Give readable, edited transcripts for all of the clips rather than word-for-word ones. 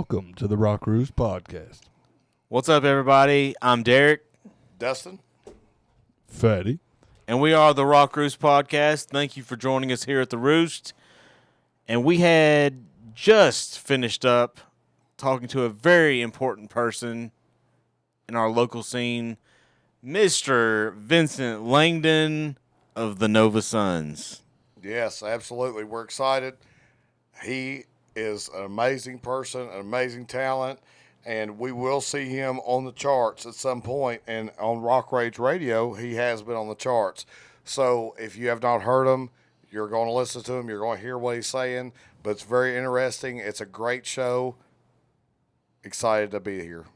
Welcome to the Rock Roost Podcast. What's up, everybody? I'm Derek. Dustin. Fatty. And we are the Rock Roost Podcast. Thank you for joining us here at the Roost. And we had just finished up talking to a very important person in our local scene, Mr. Vincent Langdon of the Nova Sons. Yes, absolutely. We're excited. He is an amazing person, an amazing talent, and we will see him on the charts at some point. And on Rock Rage Radio, he has been on the charts. So if you have not heard him, you're going to listen to him. You're going to hear what he's saying. But it's very interesting. It's a great show. Excited to be here.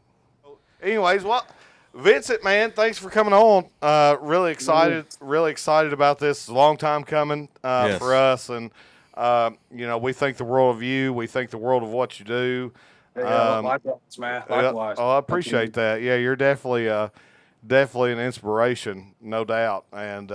Anyways, well, Vincent, man, thanks for coming on. Really excited about this. It's a long time coming for us, and we think the world of you. We think the world of what you do. Likewise, man. Likewise. I appreciate that. Yeah, you're definitely an inspiration, no doubt, and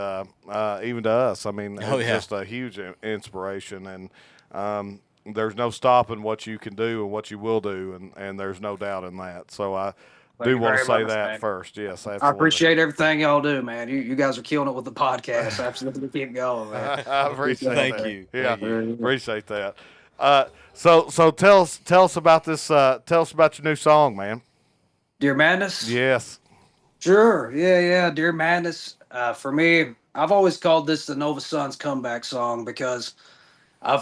even to us. I mean, it's just a huge inspiration, and there's no stopping what you can do and what you will do, and there's no doubt in that. So I do want to say that man. First. Yes, absolutely. I appreciate everything y'all do, man. You guys are killing it with the podcast. Absolutely, keep going, man. I appreciate Thank that. you. Yeah, appreciate that. So tell us about this. Tell us about your new song, man. Dear Madness. Yes. Sure. Yeah. Dear Madness. For me, I've always called this the Nova Sons comeback song because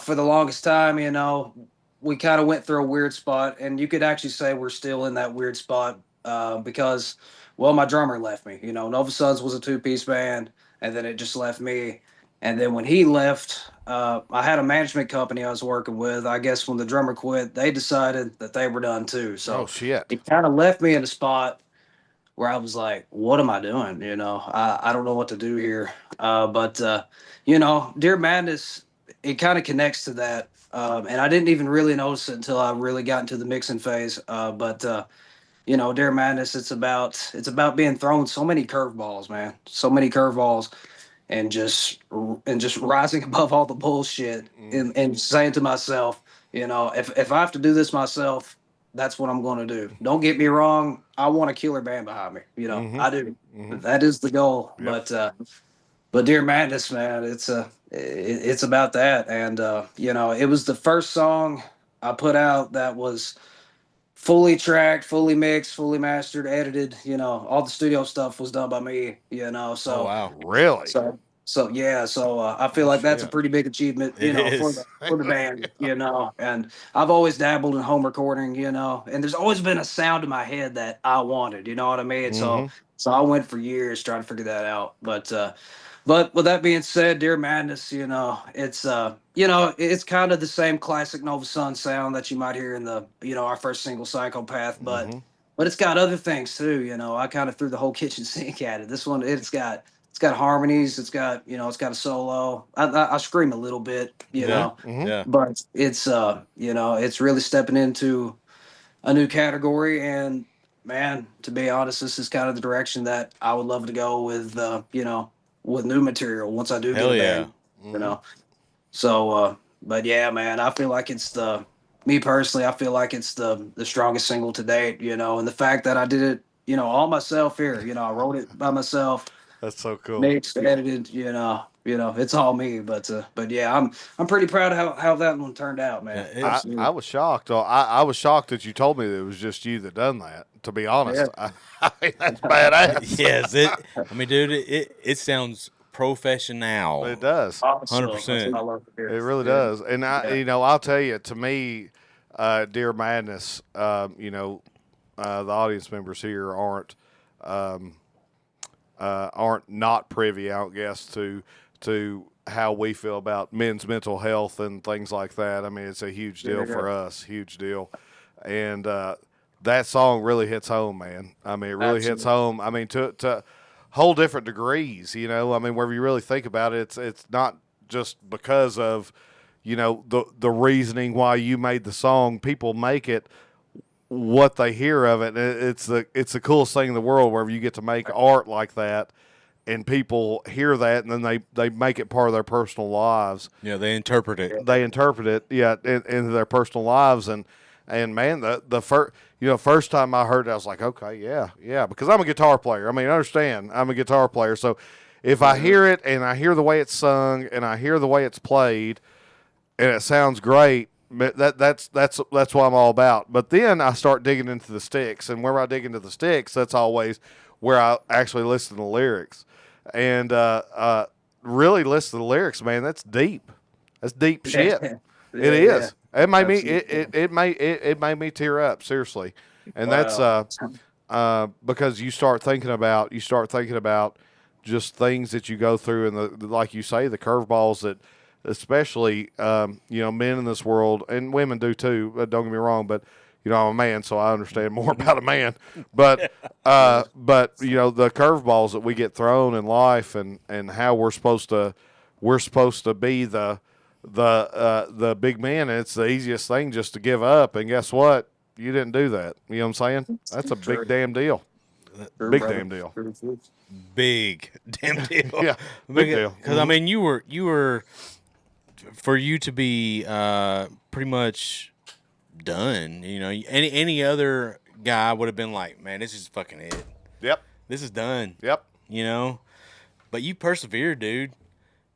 for the longest time, we kind of went through a weird spot, and you could actually say we're still in that weird spot. Because, my drummer left me. Nova Sons was a two-piece band, and then it just left me. And then when he left, I had a management company I was working with. I guess when the drummer quit, they decided that they were done too. So it kind of left me in a spot where I was like, what am I doing? I don't know what to do here. But Dear Madness, it kind of connects to that. And I didn't even really notice it until I really got into the mixing phase. Dear Madness, it's about being thrown so many curveballs, man. So many curveballs, and just rising above all the bullshit and saying to myself, if I have to do this myself, that's what I'm going to do. Don't get me wrong. I want a killer band behind me. I do. Mm-hmm. That is the goal. Yep. But Dear Madness, man, it's about that. And, it was the first song I put out that was fully tracked, fully mixed, fully mastered, edited. All the studio stuff was done by me. So oh, wow, really? So I feel like that's a pretty big achievement, for the band, And I've always dabbled in home recording, and there's always been a sound in my head that I wanted. You know what I mean? Mm-hmm. So I went for years trying to figure that out, But with that being said, Dear Madness, it's it's kind of the same classic Nova Sun sound that you might hear in the our first single, Psychopath, but it's got other things too. I kind of threw the whole kitchen sink at it. This one, it's got harmonies, it's got it's got a solo. I scream a little bit, but it's it's really stepping into a new category, and man, to be honest, this is kind of the direction that I would love to go with with new material once I do get a band, So, but yeah, man, I feel like it's me personally, I feel like it's the strongest single to date, and the fact that I did it, all myself here, I wrote it by myself. That's so cool. Mixed, edited, it's all me, but yeah, I'm pretty proud of how that one turned out, man. Yeah, I was shocked. I was shocked that you told me that it was just you that done that. To be honest, yeah. I mean, that's badass. Yes, dude, it sounds professional. It does, 100%. It really does, and I'll tell you, to me, Dear Madness, the audience members here aren't not privy, I guess, to how we feel about men's mental health and things like that. I mean, it's a huge deal for us, huge deal. And that song really hits home, man. I mean, it really hits home. I mean, to whole different degrees, I mean, wherever you really think about it, it's not just because of, the reasoning why you made the song. People make it what they hear of it. It's the coolest thing in the world wherever you get to make art like that and people hear that and then they make it part of their personal lives. Yeah, they interpret it. They interpret it, into their personal lives. And And man, the first time I heard it, I was like, okay, yeah, because I'm a guitar player. I mean, understand, I'm a guitar player. So if I hear it and I hear the way it's sung and I hear the way it's played, and it sounds great, that's what I'm all about. But then I start digging into the sticks, and where I dig into the sticks, that's always where I actually listen to the lyrics, and really listen to the lyrics. Man, that's deep. That's deep shit. It is. It made me. It made me tear up, seriously, and that's because you start thinking about just things that you go through, and like you say, the curveballs that, especially men in this world, and women do too. Don't get me wrong, but I'm a man, so I understand more about a man. But the curveballs that we get thrown in life, and how we're supposed to be the big man, and it's the easiest thing just to give up. And guess what? You didn't do that. You know what I'm saying? That's a big damn deal. Big damn deal. Big damn deal. Yeah, big deal. Because I mean, you were for you to be pretty much done. Any other guy would have been like, man, this is fucking it. Yep. This is done. Yep. But you persevered, dude.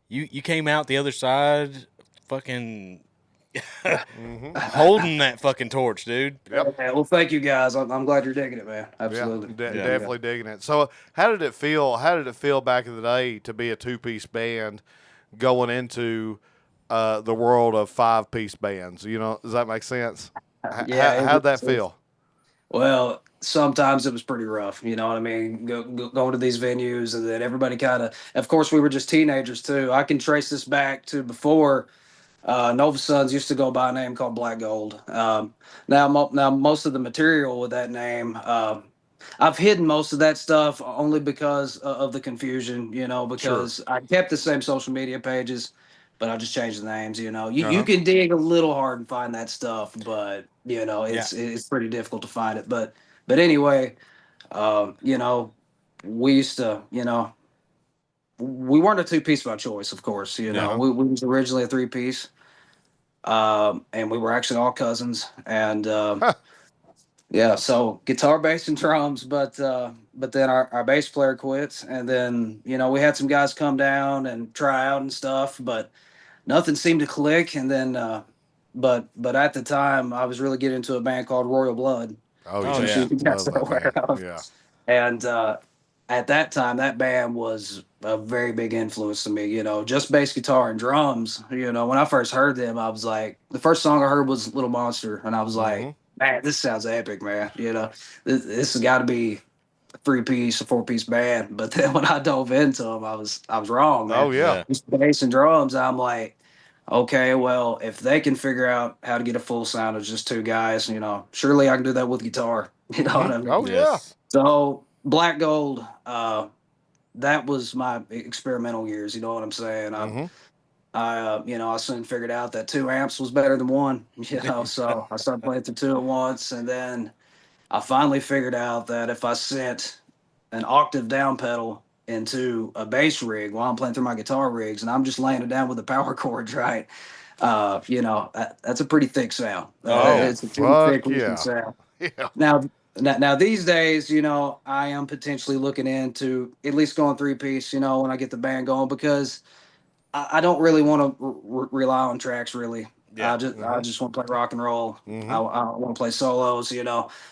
You came out the other side, fucking holding that fucking torch, dude. Yep. Yeah, well, thank you guys. I'm glad you're digging it, man. Absolutely. Yeah, definitely digging it. So, how did it feel? How did it feel back in the day to be a 2-piece band going into the world of 5-piece bands? Does that make sense? Yeah. How'd that feel? Well, sometimes it was pretty rough. You know what I mean? Going to these venues, and then everybody of course, we were just teenagers too. I can trace this back to before Nova Sons used to go by a name called Black Gold. Now most of the material with that name, I've hidden most of that stuff only because of the confusion, because Sure. I kept the same social media pages, but I just changed the names. You can dig a little hard and find that stuff, but it's pretty difficult to find it. But anyway, we used to, we weren't a 2-piece by choice, of course. We was originally a 3-piece, and we were actually all cousins. And so guitar, bass, and drums. But then our bass player quits, and then we had some guys come down and try out and stuff, but nothing seemed to click. And then, but at the time, I was really getting into a band called Royal Blood. Oh yeah. You guys are aware of. Yeah. And at that time, that band was a very big influence to me. Just bass guitar and drums. When I first heard them, I was like, the first song I heard was Little Monster, and I was like, man, this sounds epic, man. This has got to be a 3-piece, a 4-piece band. But then when I dove into them, I was wrong, man. Oh yeah. Just bass and drums, I'm like, okay, well, if they can figure out how to get a full sound of just 2 guys, surely I can do that with guitar. You know what I mean? Oh yeah. So Black Gold, that was my experimental years. You know what I'm saying? I soon figured out that 2 amps was better than 1. So I started playing through 2 at once, and then I finally figured out that if I sent an octave down pedal into a bass rig while I'm playing through my guitar rigs, and I'm just laying it down with the power chords, right? That's a pretty thick sound. It's a pretty thick looking sound. Yeah. Now these days, I am potentially looking into at least going 3-piece, when I get the band going, because I don't really want to rely on tracks, really. Yeah. I just want to play rock and roll. I want to play solos,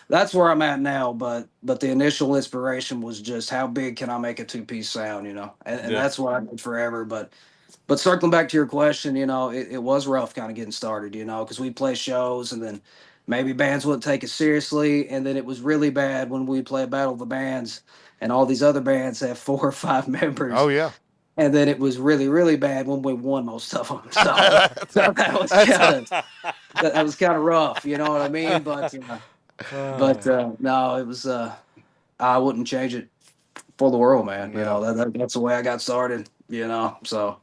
That's where I'm at now, but the initial inspiration was just how big can I make a 2-piece sound, and that's what I did forever. But circling back to your question, it was rough kind of getting started, because we'd play shows, and then maybe bands wouldn't take it seriously, and then it was really bad when we play a Battle of the Bands, and all these other bands have 4 or 5 members. Oh yeah. And then it was really, really bad when we won most of them. So that was kind of rough, you know what I mean? But no, it was. I wouldn't change it for the world, man. That's the way I got started. So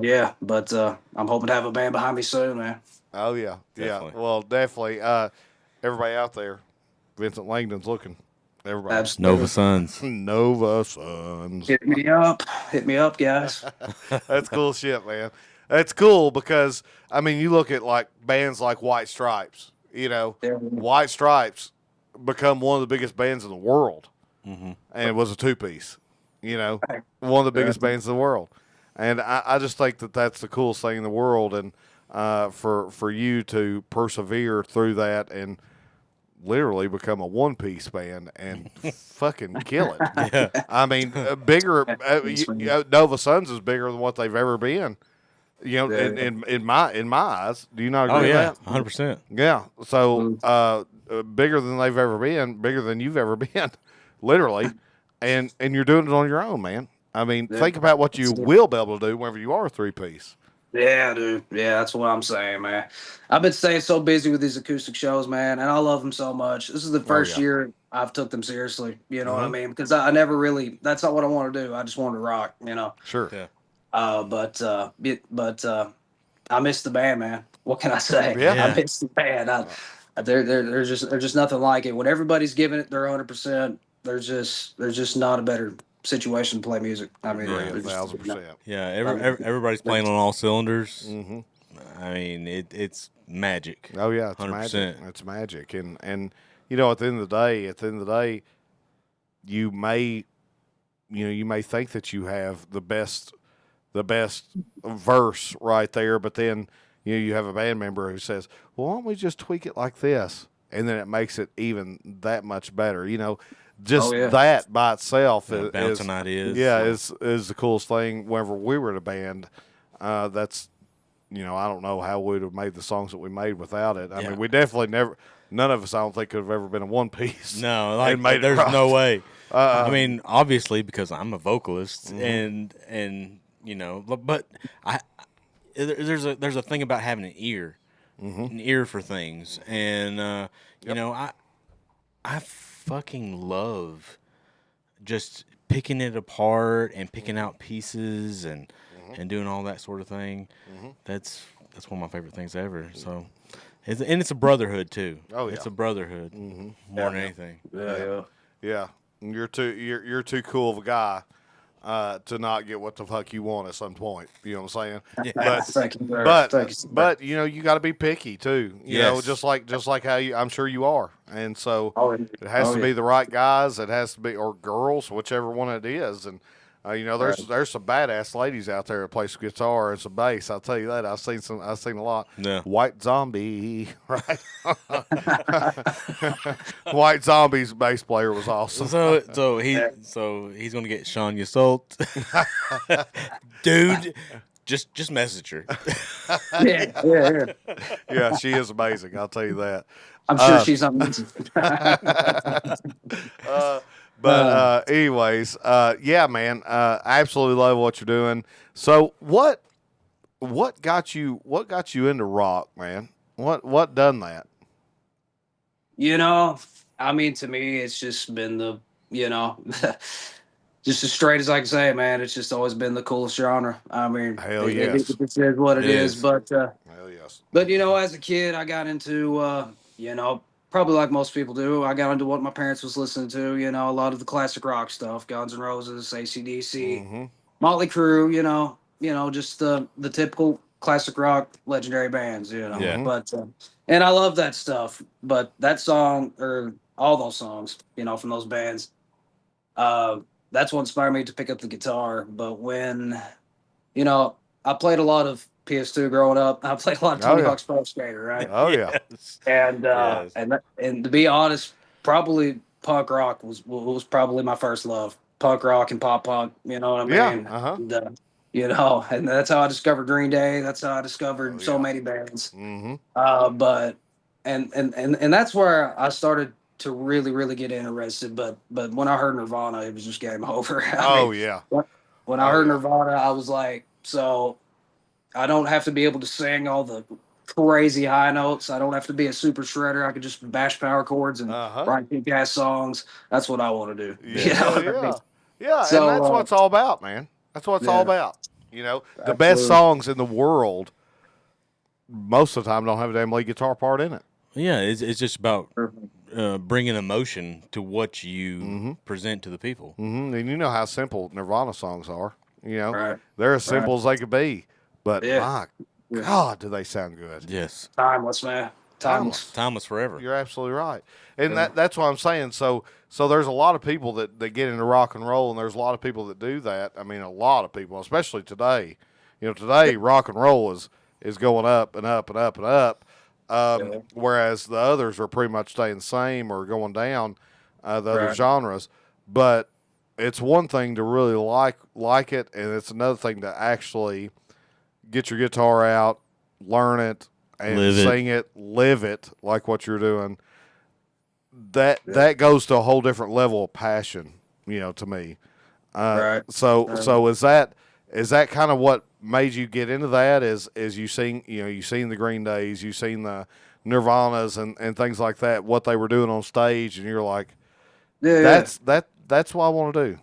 Yeah. But I'm hoping to have a band behind me soon, man. Oh yeah. Definitely. Yeah. Well, definitely. Everybody out there, Vincent Langdon's looking. Everybody. Absolutely. Nova Sons. Nova Sons. Hit me up, guys. That's cool shit, man. That's cool because you look at like bands like White Stripes. You know, Yeah. White Stripes become one of the biggest bands in the world, Mm-hmm. and it was a two-piece. You know, one of the biggest bands in the world, and I just think that that's the coolest thing in the world, and for you to persevere through that and literally become a one-piece band and fucking kill it. Yeah. I mean, bigger. Nova Sons is bigger than what they've ever been. You know, in my eyes, do you not agree Oh with yeah, that? 100%. Yeah. So bigger than they've ever been, bigger than you've ever been, literally, and you're doing it on your own, man. I mean, think about what you will be able to do whenever you are a three-piece. Yeah, dude. Yeah, that's what I'm saying, man. I've been staying so busy with these acoustic shows, man, and I love them so much. This is the first yeah. year I've took them seriously. You know what I Mhm. mean? Because I never really. That's not what I want to do. I just want to rock. You know. Sure. Yeah. But I miss the band, man. What can I say? Yeah. I miss the band. There's just nothing like it. When everybody's giving it their 100%, there's just not a better situation to play music. I mean, Agree there's just- 1,000%. Yeah, everybody's playing on all cylinders. Mm-hmm. I mean, it's magic. Oh yeah, it's 100%. magic. It's magic, and you know, at the end of the day, you may think that you have the best verse right there, but then you have a band member who says, "Well, why don't we just tweak it like this?" And then it makes it even that much better. You know, just that by itself is Bouncing ideas. Yeah, is the coolest thing. Whenever we were in a band, that's I don't know how we would have made the songs that we made without it. I mean, we definitely never. None of us, I don't think, could have ever been a one piece. No, and made it there's right. no way. I mean, obviously, because I'm a vocalist, Mm-hmm. and but there's a thing about having an ear, Mm-hmm. an ear for things, and I fucking love just picking it apart and picking out pieces and doing all that sort of thing. That's one of my favorite things ever. So, it's a brotherhood too. Oh, yeah. It's a brotherhood more than anything. Yeah, and you're too cool of a guy to not get what the fuck you want at some point. You know what I'm saying? Yeah. Thank you, sir. Thank you, sir. But you got to be picky too. You know, just like how I'm sure you are. And so it has to be the right guys. It has to be or girls, whichever one it is. And there's some badass ladies out there that play some guitar and some bass. I'll tell you that. I've seen a lot. Yeah. White Zombie, right? White Zombie's bass player was awesome. So he's gonna get Sean Yassault, dude. Just message her. Yeah. Yeah, she is amazing. I'll tell you that. I'm sure she's on. Anyways, yeah, man, I absolutely love what you're doing. So what got you into rock, man? What done that? I mean, to me, it's just been just as straight as I can say it, man. It's just always been the coolest genre. I mean, Hell it yes. is what it is. But Hell yes. as a kid, I got into probably like most people do. I got into what my parents was listening to. A lot of the classic rock stuff: Guns N' Roses, AC/DC, Mm-hmm. Motley Crue. Just the typical classic rock legendary bands. Yeah. But and I love that stuff. But that song or all those songs, from those bands, that's what inspired me to pick up the guitar. But when, I played a lot of PS2 growing up. I played a lot of Tony Hawk's Pro Skater, right? Oh yeah. And Yes. and to be honest, probably punk rock was probably my first love. Punk rock and pop punk, you know what I mean? Yeah. Uh-huh. And, and that's how I discovered Green Day. That's how I discovered so many bands. Mm-hmm. But and that's where I started to really, really get interested. But when I heard Nirvana, it was just game over. Yeah. When I heard Nirvana, I was like, so I don't have to be able to sing all the crazy high notes. I don't have to be a super shredder. I could just bash power chords and write kick-ass songs. That's what I want to do. Yeah, So, and that's what it's all about, man. That's what it's all about. The Absolutely. best songs in the world, most of the time, don't have a damn lead guitar part in it. Yeah, it's just about bringing emotion to what you present to the people. Mm-hmm. And you know how simple Nirvana songs are. Right. They're as simple as they could be. But Yeah. my God, do they sound good? Yes. Timeless, man. Timeless. Timeless forever. You're absolutely right, and that's what I'm saying. So there's a lot of people that get into rock and roll, and there's a lot of people that do that. I mean, a lot of people, especially today. Today rock and roll is going up and up and up and up, whereas the others are pretty much staying the same or going down. The other genres, but it's one thing to really like it, and it's another thing to actually get your guitar out, learn it, and sing it, live it like what you're doing. That goes to a whole different level of passion, to me. So is that kind of what made you get into that? Is you seen the Green Days, you seen the Nirvanas and things like that, what they were doing on stage, and you're like, that's what I want to do.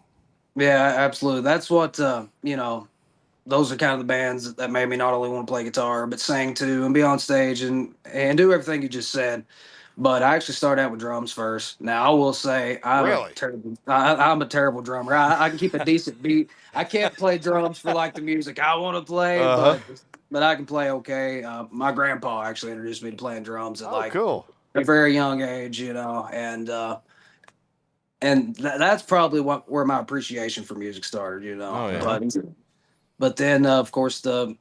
Yeah, absolutely. That's what those are kind of the bands that made me not only want to play guitar but sing too and be on stage and do everything you just said. But I actually started out with drums first. Now I will say I'm a terrible drummer. I can keep a decent beat. I can't play drums for like the music I want to play, but I can play okay. My grandpa actually introduced me to playing drums at cool. a very young age, and that's probably where my appreciation for music started, Oh, yeah. But then of course the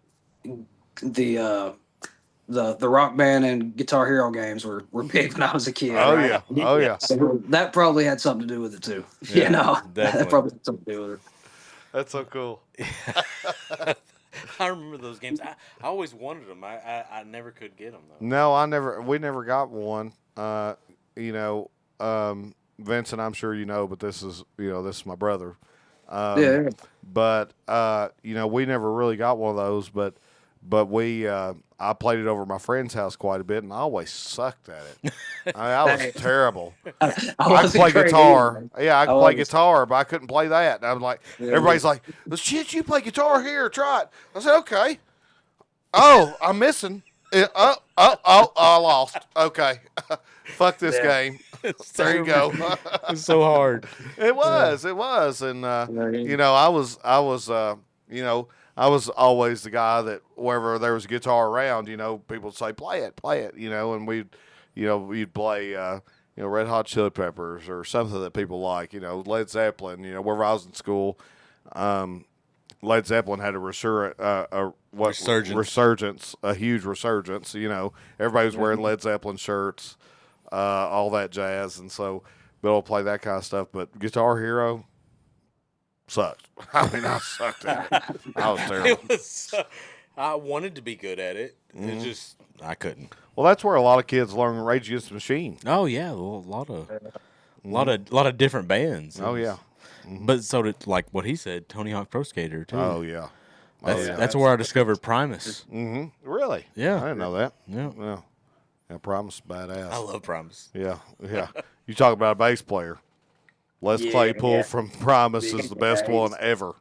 Rock Band and Guitar Hero games were big when I was a kid. Oh yeah. So that probably had something to do with it too. Yeah, That probably had something to do with it. That's so cool. I remember those games. I always wanted them. I never could get them though. No, we never got one. Vincent, I'm sure but this is my brother. But we never really got one of those. But we I played it over at my friend's house quite a bit, and I always sucked at it. I was terrible. I could play guitar. Yeah, I could play guitar, but I couldn't play that. And I'm like, everybody's like, "Well, shit, you play guitar here? Try it." I said, "Okay." Oh, I'm missing. I lost. Okay, fuck this game. There you go. It's so hard. It was, and I was always the guy that wherever there was a guitar around, people would say, play it, and we'd play, Red Hot Chili Peppers or something that people like, Led Zeppelin, wherever I was in school. Led Zeppelin had a resurgence, a huge resurgence. Everybody was wearing Led Zeppelin shirts, all that jazz, and so Bill will play that kind of stuff. But Guitar Hero sucked. I mean, I sucked at it. I was terrible. I wanted to be good at it. It just I couldn't. Well, that's where a lot of kids learn Rage Against the Machine. Oh yeah, a lot of different bands. Oh yeah. But so did, like what he said, Tony Hawk Pro Skater too. Oh yeah. That's where I discovered Primus. Mm-hmm. Really? Yeah. I didn't know that. Yeah. Yeah, Primus is badass. I love Primus. Yeah. You talk about a bass player. Les Claypool from Primus is the best one ever.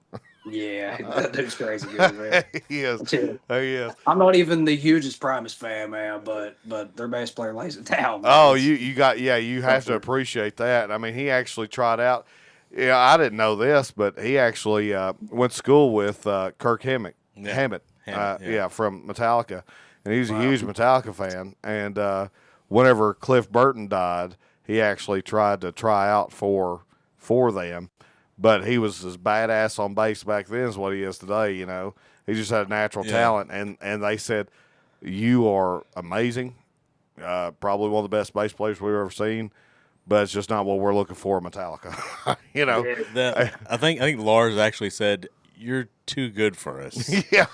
Yeah, that dude's crazy good, man. He is. I'm not even the hugest Primus fan, man, but their bass player lays it down. Man. Oh, you have to appreciate that. I mean, he actually tried out. Yeah, I didn't know this, but he actually went to school with Kirk Hammett. From Metallica, and he was a huge Metallica fan. And whenever Cliff Burton died, he actually tried to try out for them, but he was as badass on bass back then as what he is today. He just had a natural talent, and they said, "You are amazing, probably one of the best bass players we've ever seen." But it's just not what we're looking for in Metallica. I think Lars actually said, "You're too good for us." Yeah.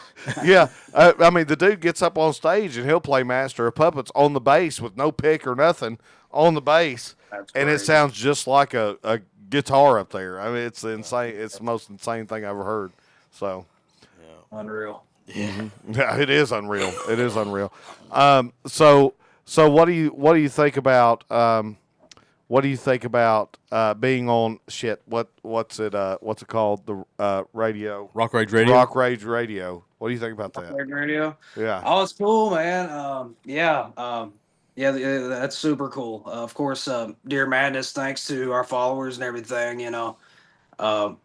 I mean, the dude gets up on stage and he'll play Master of Puppets on the bass with no pick or nothing on the bass, and it sounds just like a guitar up there. I mean, it's insane. It's the most insane thing I've ever heard. So, unreal. Yeah, yeah, it is unreal. It is unreal. So what do you think about? What do you think about being on what's it called? The radio. Rock Rage Radio. Rock Rage Radio. What do you think about that? Rock Rage Radio. Yeah. Oh, it's cool, man. That's super cool. Of course, Dear Madness. Thanks to our followers and everything, our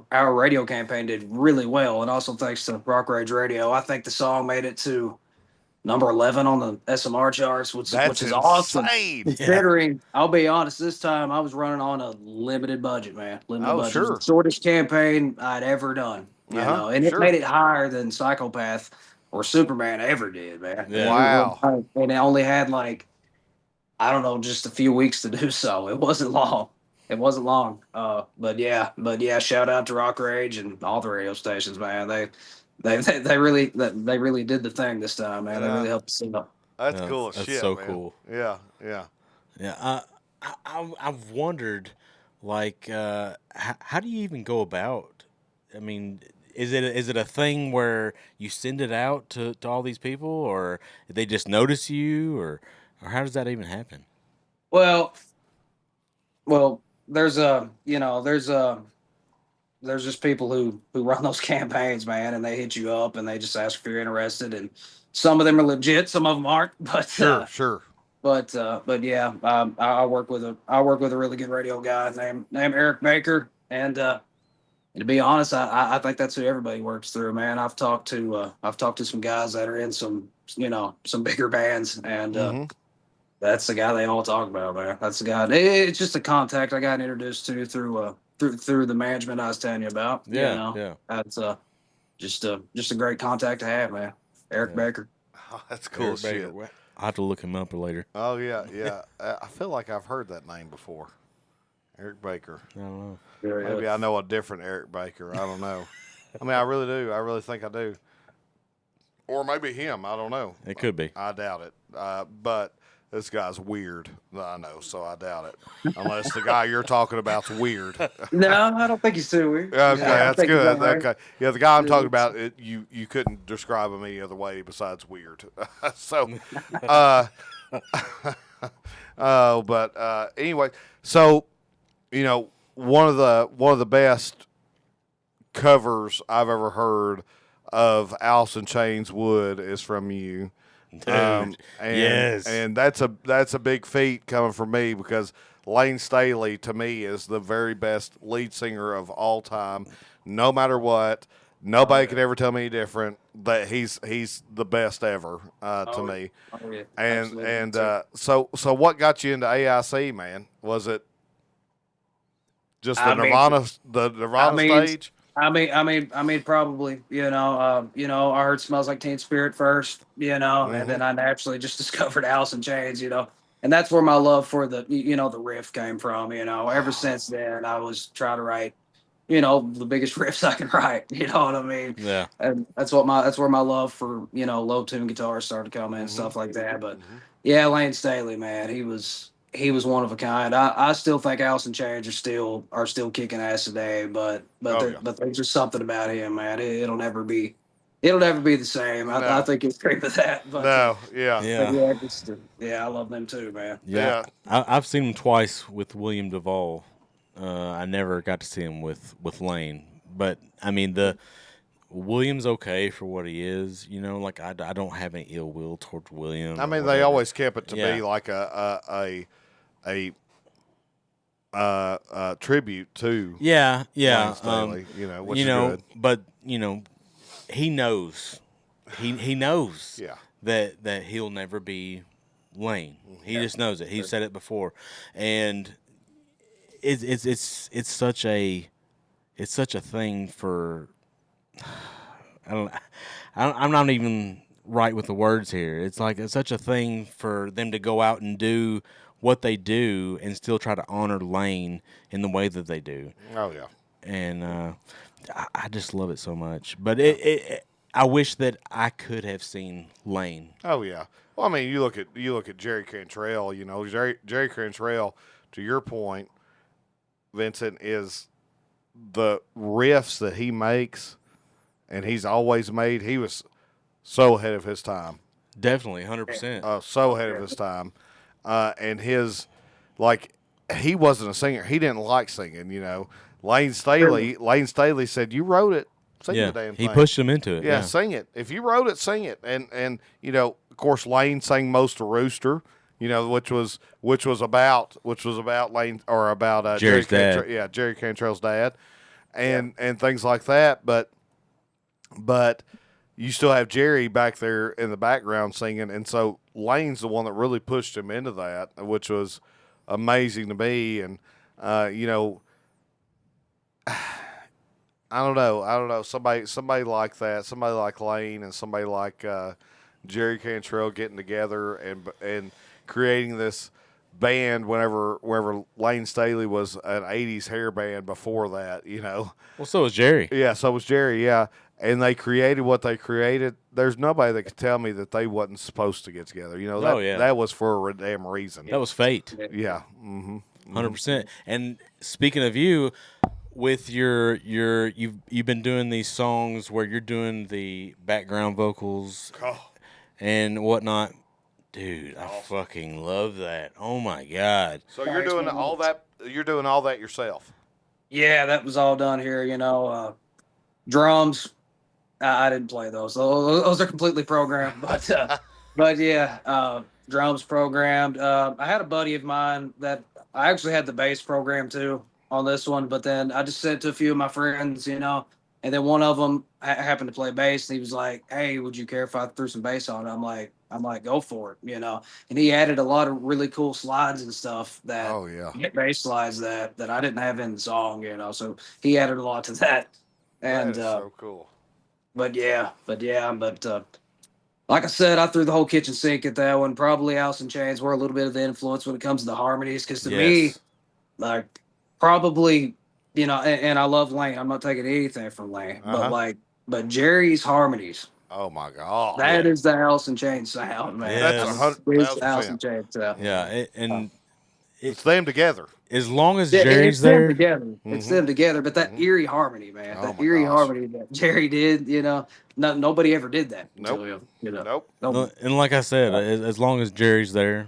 radio campaign did really well, and also thanks to Rock Rage Radio. I think the song made it to number 11 on the SMR charts, That's which is awesome. insane. Considering, I'll be honest, this time I was running on a limited budget, man. Limited Oh, budget. It sure. was the shortest campaign I'd ever done, and Sure. it made it higher than Psychopath or Superman ever did, man. Yeah. Wow. And it only had like, I don't know, just a few weeks to do so. It wasn't long. It wasn't long. But yeah, shout out to Rock Rage and all the radio stations, man. They really did the thing this time, man. They really helped us out. That's Yeah, cool as that's shit, so man. cool. Yeah. Yeah. I've wondered, like, how do you even go about? I mean, is it a thing where you send it out to all these people, or they just notice you, or how does that even happen? Well, there's there's just people who run those campaigns, man, and they hit you up and they just ask if you're interested, and some of them are legit, some of them aren't, but Sure. but yeah, I work with a really good radio guy named Eric Baker, and to be honest, I think that's who everybody works through, man. I've talked to some guys that are in some some bigger bands, and that's the guy they all talk about, man. That's the guy. It's just a contact I got introduced to through the management I was telling you about. Yeah. That's just a great contact to have, man. Eric Baker. Oh, that's cool as shit. I'll have to look him up later. Oh, yeah. I feel like I've heard that name before. Eric Baker. I don't know. Maybe I know a different Eric Baker. I don't know. I mean, I really do. I really think I do. Or maybe him. I don't know. It could be. I doubt it. But this guy's weird. I know, so I doubt it. Unless the guy you're talking about's weird. No, I don't think he's too weird. Okay, Yeah, I that's think he's good. all right. Okay, yeah, the guy I'm talking about, you couldn't describe him any other way besides weird. So, anyway, so one of the best covers I've ever heard of Alice in Chains Wood is from you. Dude, yes. And that's a big feat coming from me because Lane Staley to me is the very best lead singer of all time. No matter what, nobody can ever tell me any different. That he's the best ever to me. Oh, yeah. And Absolutely. so what got you into AIC, man? Was it just the I mean- Nirvana stage? I mean, probably. I heard "Smells Like Teen Spirit" first, and then I naturally just discovered Alice in Chains, and that's where my love for the riff came from. Ever since then, I was trying to write, the biggest riffs I can write. You know what I mean? Yeah. And that's where my love for low tune guitars started coming and stuff like that. But yeah, Lane Staley, man, he was one of a kind. I still think Alice in Chains are still kicking ass today, but there's just something about him, man. It'll never be the same. No. I think you'll agree with that. But, No, yeah. I love them too, man. Yeah. I've seen him twice with William Duvall. I never got to see him with Lane, but I mean the William's okay for what he is. Like I don't have any ill will towards William. I mean, or they whatever. always kept it to Yeah. be like a tribute to Yeah. Lane Staley, which is good. But he knows. He knows. Yeah. That he'll never be Lane. He just knows it. He said it before, and it's such a thing for. I'm not even right with the words here. It's such a thing for them to go out and do what they do and still try to honor Lane in the way that they do. Oh yeah. And I just love it so much. But I wish that I could have seen Lane. Oh yeah. Well, I mean, you look at Jerry Cantrell. Jerry Cantrell. To your point, Vincent, is the riffs that he makes, and he's always made. He was so ahead of his time. Definitely, 100%. So ahead of his time. And he wasn't a singer. He didn't like singing, Lane Staley said, "You wrote it. Sing the damn thing." He pushed him into it. Yeah, sing it. If you wrote it, sing it. And of course, Lane sang most of Rooster, which was about Lane or about Jerry's dad. Jerry Cantrell's dad, and things like that. But you still have Jerry back there in the background singing, and so Lane's the one that really pushed him into that, which was amazing to me. And you know, I don't know. Somebody like that, somebody like Lane, and somebody like Jerry Cantrell getting together and creating this band. Whenever Lane Staley was an '80s hair band before that, you know. Well, so was Jerry. Yeah, so was Jerry. Yeah, and they created what they created. There's nobody that could tell me that they wasn't supposed to get together. You know, that was for a damn reason. That was fate. Yeah. Mm-hmm. 100%. And speaking of you, with you've been doing these songs where you're doing the background vocals and whatnot. Dude, I fucking love that. Oh my god. So you're doing all that. You're doing all that yourself. Yeah, that was all done here. Drums. I didn't play those. Those are completely programmed. But yeah, drums programmed. I had a buddy of mine that I actually had the bass programmed too on this one, but then I just sent it to a few of my friends, and then one of them happened to play bass, and he was like, "Hey, would you care if I threw some bass on it?" I'm like, go for it, And he added a lot of really cool slides and stuff bass slides that I didn't have in the song, So he added a lot to that, and that is so cool. But like I said, I threw the whole kitchen sink at that one. Probably Alice in Chains were a little bit of the influence when it comes to the harmonies, because to me, like, probably, and I love Lane. I'm not taking anything from Lane, but Jerry's harmonies. Oh my god, that is the Alice in Chains sound, man. That's 100,000%. Alice in Chains sound. Yeah, it's them together. As long as Jerry's there, it's them together. But that eerie harmony, man, harmony that Jerry did, nobody ever did that. Nope. Nope. And like I said, as long as Jerry's there,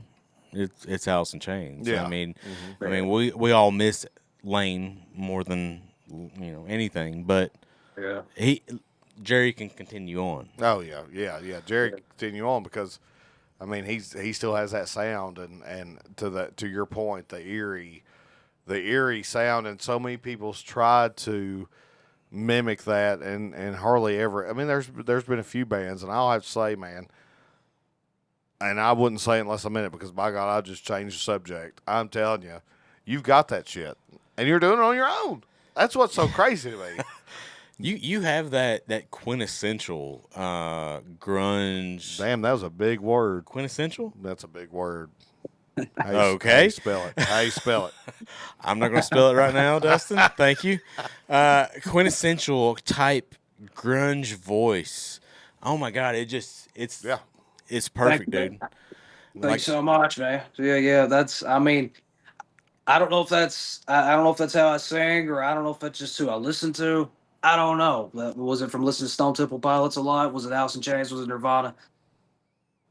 it's Alice in Chains. Yeah. I mean, we all miss Lane more than anything, but Jerry can continue on. Oh yeah. Jerry can continue on because, I mean, he still has that sound, and to your point, the eerie sound, and so many people's tried to mimic that, and hardly ever. I mean, there's been a few bands, and I'll have to say, man, and I wouldn't say it unless I'm in it, because by God, I'll just change the subject. I'm telling you, you've got that shit, and you're doing it on your own. That's what's so crazy to me. You have that quintessential grunge. Damn, that was a big word. Quintessential? That's a big word. Okay. How you spell it? How you spell it? I'm not going to spell it right now, Dustin. Thank you. Quintessential type grunge voice. Oh my God! It's perfect, dude. Thanks so much, man. Yeah. I mean, I don't know if that's how I sing, or I don't know if that's just who I listen to. I don't know. Was it from listening to Stone Temple Pilots a lot? Was it Alice in Chains? Was it Nirvana?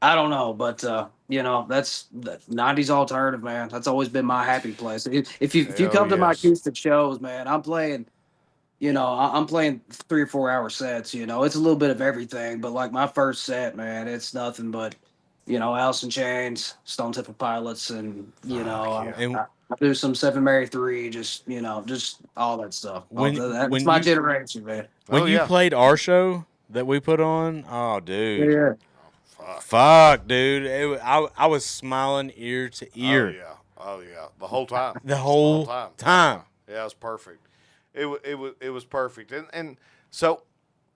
I don't know, but that's 90s alternative, man. That's always been my happy place. If you come to my acoustic shows, man, I'm playing 3 or 4 hour sets. It's a little bit of everything, but like my first set, man, it's nothing but Alice in Chains, Stone Temple Pilots, and I do some Seven Mary 3, just all that stuff. That's my generation, man. When you played our show that we put on, oh, dude. Yeah. Fuck, dude. I was smiling ear to ear. Oh yeah. The whole time. The whole time. Yeah, it was perfect. It was perfect. And so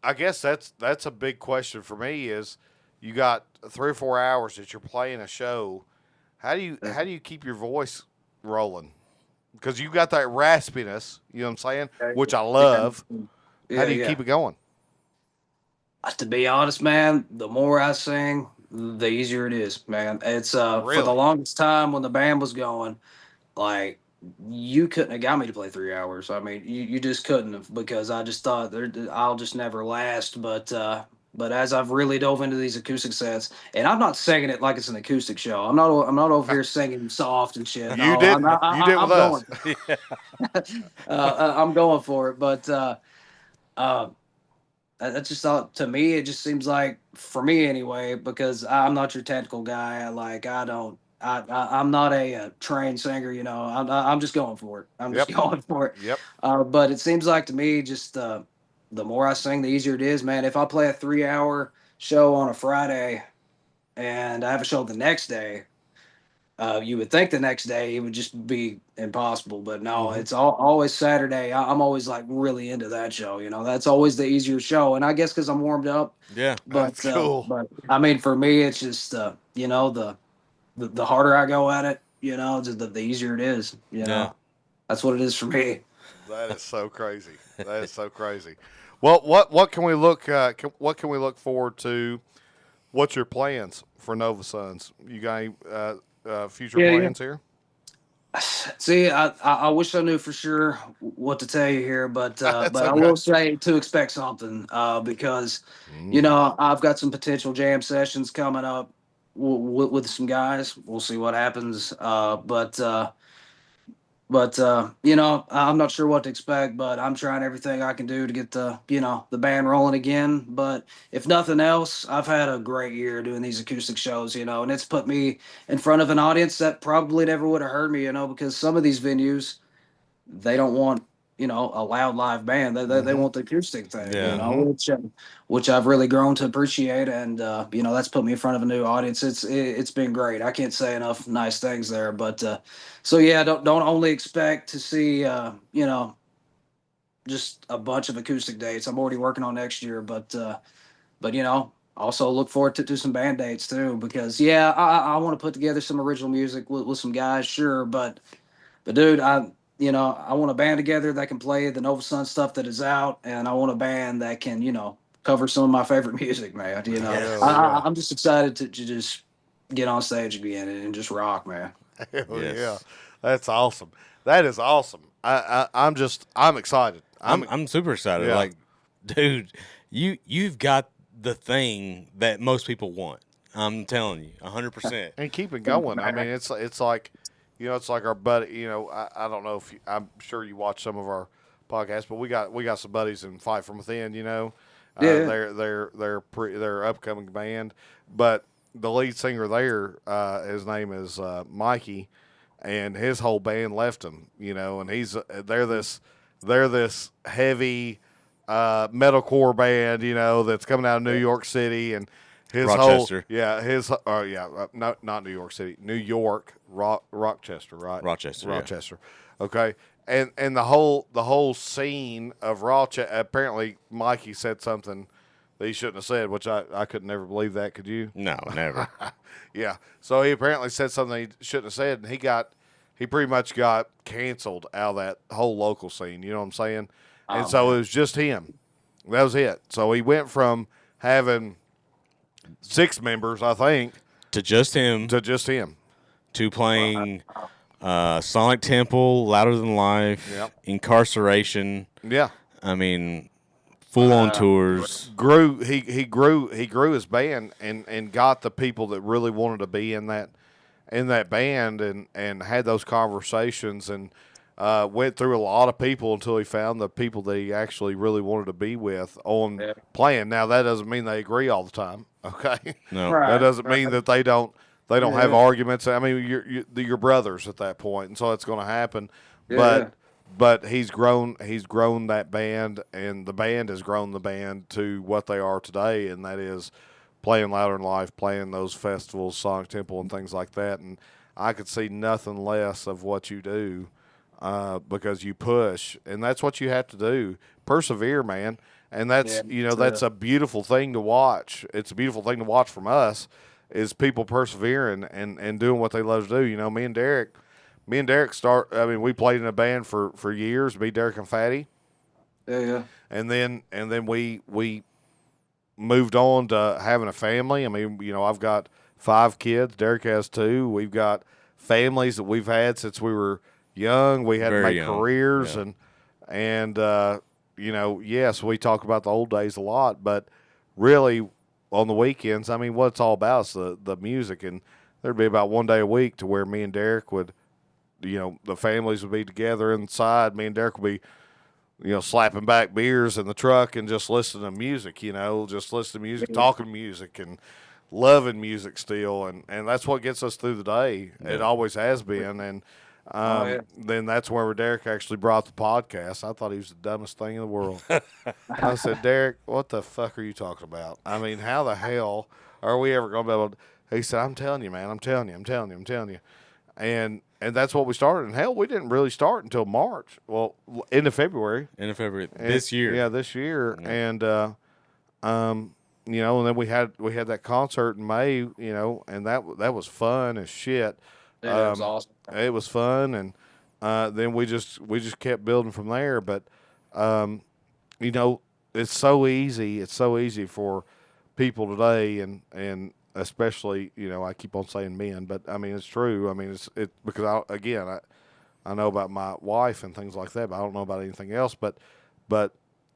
I guess that's a big question for me is, you got 3 or 4 hours that you're playing a show. How do you keep your voice rolling? Because you got that raspiness, you know what I'm saying, which I love. How do you keep it going? To be honest, man, the more I sing, the easier it is, man. It's for the longest time when the band was going, like, you couldn't have got me to play 3 hours. I mean, you just couldn't have, because I just thought I'll just never last. But as I've really dove into these acoustic sets, and I'm not singing it like it's an acoustic show. I'm not over here singing soft and shit. You did with us. I'm going for it, but that's just thought, to me, it just seems like, for me anyway, because I'm not your technical guy. I'm not a trained singer. I'm just going for it. I'm just going for it. Yep. But it seems like to me, just the more I sing, the easier it is, man. If I play a 3 hour show on a Friday and I have a show the next day, you would think the next day it would just be impossible, but no, it's always Saturday. I'm always like really into that show. That's always the easier show, and I guess because I'm warmed up. Yeah. That's cool. But I mean, for me, it's just the harder I go at it, just the easier it is. Yeah. That's what it is for me. That is so crazy. That is so crazy. Well, what can we look what can we look forward to? What's your plans for Nova Sons? You got any future Yeah, yeah. plans here? See, I wish I knew for sure what to tell you here, but That's I okay. will say to expect something because I've got some potential jam sessions coming up with some guys. We'll see what happens. But I'm not sure what to expect, but I'm trying everything I can do to get the band rolling again. But if nothing else, I've had a great year doing these acoustic shows, and it's put me in front of an audience that probably never would have heard me, because some of these venues, they don't want a loud live band. They want the acoustic thing, Yeah. which I've really grown to appreciate, and that's put me in front of a new audience. It's been great. I can't say enough nice things there, but so yeah, don't only expect to see just a bunch of acoustic dates. I'm already working on next year, but also look forward to some band dates too, because yeah, I want to put together some original music with some guys, sure, but dude, I want a band together that can play the Nova Sun stuff that is out, and I want a band that can, cover some of my favorite music, man. Hell I, yeah. I'm just excited to just get on stage again and just rock, man. Hell Yes. yeah. That's awesome. That is awesome. I'm excited. I'm super excited. Yeah. Like, dude, you've got the thing that most people want. I'm telling you, 100%. and keep it going. I mean, it's like, it's like our buddy. I don't know if I'm sure you watch some of our podcasts, but we got some buddies in Fight from Within. Yeah. They're upcoming band, but the lead singer there, his name is Mikey, and his whole band left him. And they're this heavy metalcore band. That's coming out of New York City and. Rochester. Not New York City, New York, Rochester, right? Rochester. Rochester. Okay. And the whole scene of Rochester, apparently Mikey said something that he shouldn't have said, which I could never believe that, could you? No, never. Yeah. So he apparently said something he shouldn't have said, and he pretty much got canceled out of that whole local scene, you know what I'm saying? And so it was just him. That was it. So he went from having 6 members, I think, To just him. to Playing Sonic Temple, Louder Than Life, Yep. Incarceration. Yeah. I mean, full on tours. He grew his band and got the people that really wanted to be in that band and had those conversations and went through a lot of people until he found the people that he actually really wanted to be with on playing. Now that doesn't mean they agree all the time. Okay. No. Right. That doesn't mean that they don't have arguments. I mean, you're brothers at that point, and so it's going to happen. But he's grown that band, and the band has grown the band to what they are today, and that is playing Louder Than Life, playing those festivals, Sonic Temple, and things like that. And I could see nothing less of what you do because you push, and that's what you have to do. Persevere, man. And that's that's a beautiful thing to watch. It's a beautiful thing to watch from us is people persevering and doing what they love to do. Me and Derek we played in a band for years, me, Derek, and Fatty. Yeah. And then we moved on to having a family. I mean, I've got 5 kids. Derek has 2. We've got families that we've had since we were young. We had to Very make young. careers Yeah. and yes, we talk about the old days a lot, but really on the weekends, I mean, what it's all about is the music. And there'd be about one day a week to where me and Derek would, the families would be together inside. Me and Derek would be, slapping back beers in the truck and just listening to music, just listening to music, talking music and loving music still. And that's what gets us through the day. Yeah. It always has been. And Then that's where Derek actually brought the podcast. I thought he was the dumbest thing in the world. I said, Derek, what the fuck are you talking about? I mean, how the hell are we ever going to be able to? He said, I'm telling you, man. I'm telling you. And that's what we started. And hell, we didn't really start until March. Well, into February. This year. Yeah, this year. And, you know, and then we had that concert in May, you know, and that was fun as shit. Yeah, it was awesome. It was fun, and then we just kept building from there. But you know, it's so easy. It's so easy for people today, and especially, you know, I keep on saying men, but I mean it's true. I mean it's because I know about my wife and things like that, but I don't know about anything else. But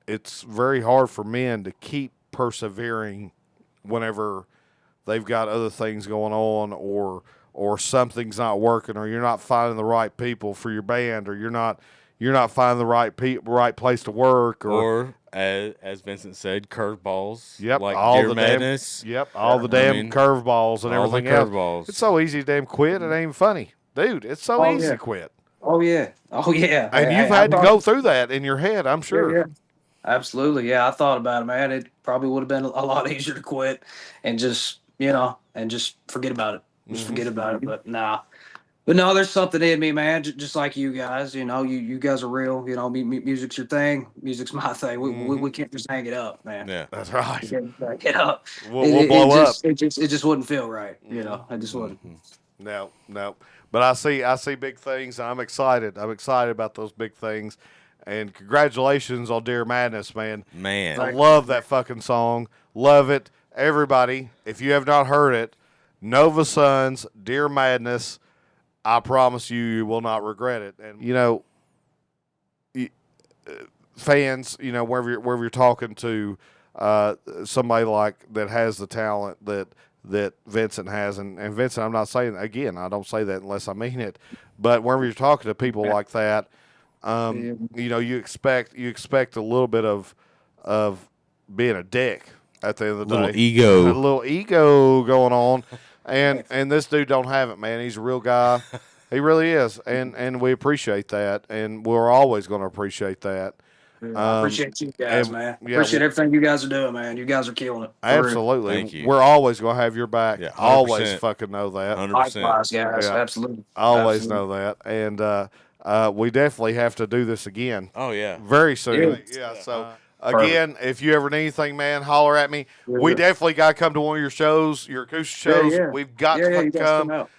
it's very hard for men to keep persevering whenever they've got other things going on, or something's not working, or you're not finding the right people for your band, or you're not finding the right place to work, or as Vincent said, curveballs. Yep, like all Dear the Madness. all the damn curveballs and all everything the else. curveballs. It's so easy to damn quit. It ain't even funny, dude. It's so easy to quit. Oh yeah. And you've had to go through that in your head, I'm sure. Yeah. Absolutely. Yeah, I thought about it, man. It probably would have been a lot easier to quit and just, you know, and just forget about it. Just forget about it. But nah. But no, there's something in me, man. Just like you guys, you know, you guys are real. You know, music's your thing. Music's my thing. We can't just hang it up, man. Yeah, that's right. We can't hang it up. We'll blow up. It just wouldn't feel right. You know, I just wouldn't. No. But I see big things, and I'm excited. I'm excited about those big things. And congratulations on Dear Madness, man. I love that fucking song. Love it. Everybody, if you have not heard it, Nova Sons, Dear Madness, I promise you will not regret it. And, you know, fans, you know, wherever you're talking to somebody like that has the talent that Vincent has, and Vincent, I'm not saying, again, I don't say that unless I mean it, but whenever you're talking to people like that, you know, you expect a little bit of being a dick at the end of the day. A little ego going on. And this dude don't have it, man. He's a real guy. He really is. And we appreciate that. And we're always going to appreciate that. I appreciate you guys, man. Yeah, appreciate everything you guys are doing, man. You guys are killing it. Absolutely. Thank you. We're always going to have your back. Yeah, always fucking know that. 100%. Likewise, guys. Yeah. Absolutely. Always know that. And we definitely have to do this again. Oh, yeah. Very soon. Yeah. So, again, if you ever need anything, man, holler at me. We definitely got to come to one of your shows, your acoustic shows. We've got to come out.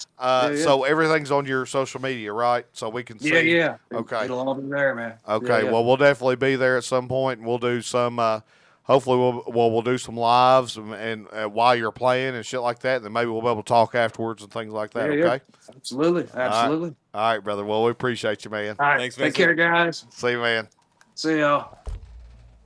So everything's on your social media, right? So we can see. Yeah. Okay. It'll all be there, man. Okay. Well, we'll definitely be there at some point, and we'll do some. Hopefully, we'll do some lives and while you're playing and shit like that. And then maybe we'll be able to talk afterwards and things like that. Okay. Absolutely. All right, brother. Well, we appreciate you, man. All right. Thanks, Take Vincent. care, guys. See you, man. See y'all.